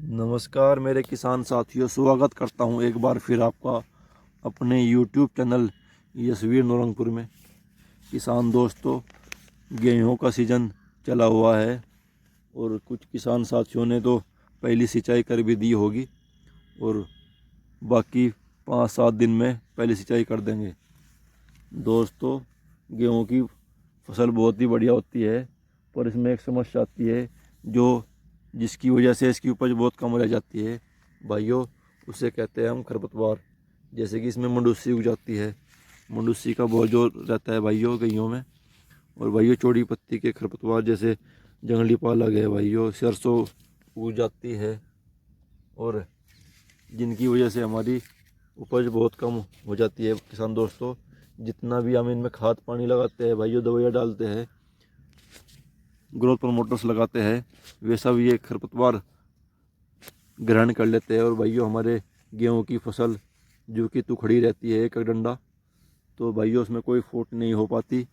नमस्कार मेरे किसान साथियों, स्वागत करता हूं एक बार फिर आपका अपने YouTube चैनल यशवीर नौरंगपुर में। किसान दोस्तों, गेहूं का सीज़न चला हुआ है और कुछ किसान साथियों ने तो पहली सिंचाई कर भी दी होगी और बाकी 5-7 दिन में पहली सिंचाई कर देंगे। दोस्तों, गेहूं की फसल बहुत ही बढ़िया होती है, पर इसमें एक समस्या आती है जिसकी वजह से इसकी उपज बहुत कम रह जाती है भाइयों। उसे कहते हैं हम खरपतवार। जैसे कि इसमें मंडूसी उग जाती है। मंडूसी का बहुत जोर रहता है भाइयों गेहूं में। और भाइयों, चौड़ी पत्ती के खरपतवार जैसे जंगली पालक है भाइयों, सरसों उग जाती है, और जिनकी वजह से हमारी उपज बहुत कम हो जाती है। किसान दोस्तों, जितना भी हम इनमें खाद पानी लगाते हैं भाइयों, दवाइयाँ डालते हैं, ग्रोथ प्रमोटर्स लगाते हैं, वे सब ये खरपतवार ग्रहण कर लेते हैं। और भाइयों, हमारे गेहूं की फसल जो कि खड़ी रहती है एक डंडा, तो भाइयों उसमें कोई फूट नहीं हो पाती,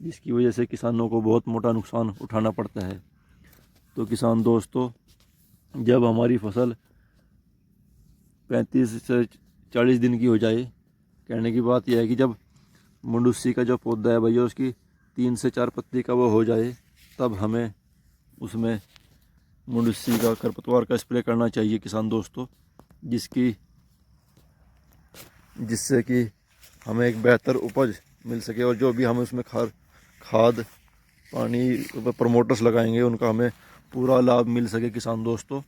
जिसकी वजह से किसानों को बहुत मोटा नुकसान उठाना पड़ता है। तो किसान दोस्तों, जब हमारी फसल 35 से 40 दिन की हो जाए, कहने की बात यह है कि जब मंडूसी का जो पौधा है भैया उसकी 3 से 4 पत्ती का वो हो जाए, तब हमें उसमें मंडूसी का खरपतवार का स्प्रे करना चाहिए किसान दोस्तों, जिससे कि हमें एक बेहतर उपज मिल सके। और जो भी हम उसमें खाद पानी प्रमोटर्स लगाएंगे उनका हमें पूरा लाभ मिल सके किसान दोस्तों।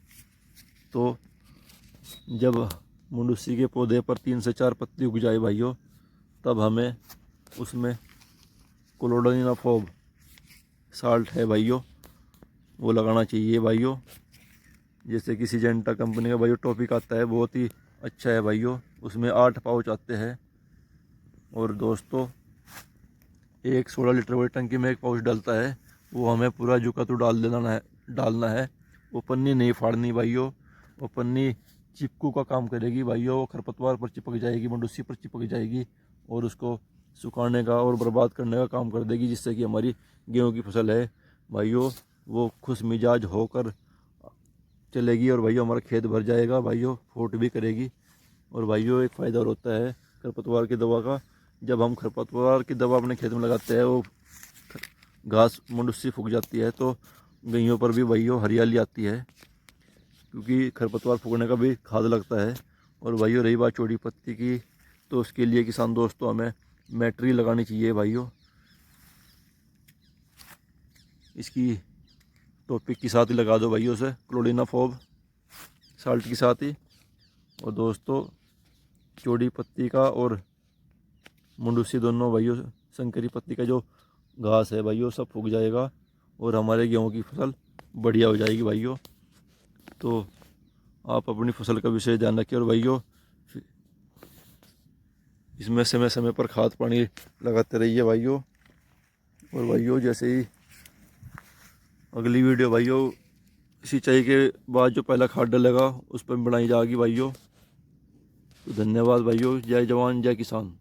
तो जब मंडूसी के पौधे पर 3 से 4 पत्ती उग जाए भाइयों, तब हमें उसमें क्लोरोडाइनाफॉब साल्ट है भाइयों, वो लगाना चाहिए भाइयों। जैसे कि सिजेंटा कंपनी का भाइयों टॉपिक आता है, बहुत ही अच्छा है भाइयों, उसमें 8 पाउच आते हैं। और दोस्तों, एक 16 लीटर वाली टंकी में 1 पाउच डलता है, वो हमें पूरा जुका तो डालना है। वो पन्नी नहीं फाड़नी भाइयों, वो पन्नी चिपकू का काम करेगी भाइयों, वो खरपतवार पर चिपक जाएगी, मंडूसी पर चिपक जाएगी और उसको सुखाने का और बर्बाद करने का काम कर देगी, जिससे कि हमारी गेहूं की फसल है भाइयों वो खुश मिजाज होकर चलेगी और भाइयों हमारा खेत भर जाएगा भाइयों, फूट भी करेगी। और भाइयों, एक फ़ायदा और होता है खरपतवार की दवा का। जब हम खरपतवार की दवा अपने खेत में लगाते हैं, वो घास मंडूसी फूक जाती है, तो गेहूं पर भी भाइयों हरियाली आती है, क्योंकि खरपतवार फूकने का भी खाद लगता है। और भाइयों, रही बात चौड़ी पत्ती की, तो उसके लिए किसान दोस्तों हमें मैट्री लगानी चाहिए भाइयों, इसकी टॉपिक के साथ ही लगा दो भाइयों से, क्लोरोडाइनाफॉब साल्ट के साथ ही। और दोस्तों, चौड़ी पत्ती का और मंडूसी दोनों भाइयों, संकरी पत्ती का जो घास है भाइयों सब फूक जाएगा और हमारे गेहूं की फसल बढ़िया हो जाएगी भाइयों। तो आप अपनी फसल का विशेष ध्यान रखिए और भाइयों इसमें समय समय पर खाद पानी लगाते रहिए भाइयों। और भाइयों, जैसे ही अगली वीडियो भाइयों सिंचाई के बाद जो पहला खाद डलेगा उस पर बनाई जाएगी भाइयों। तो धन्यवाद भाइयों, जय जवान जय किसान।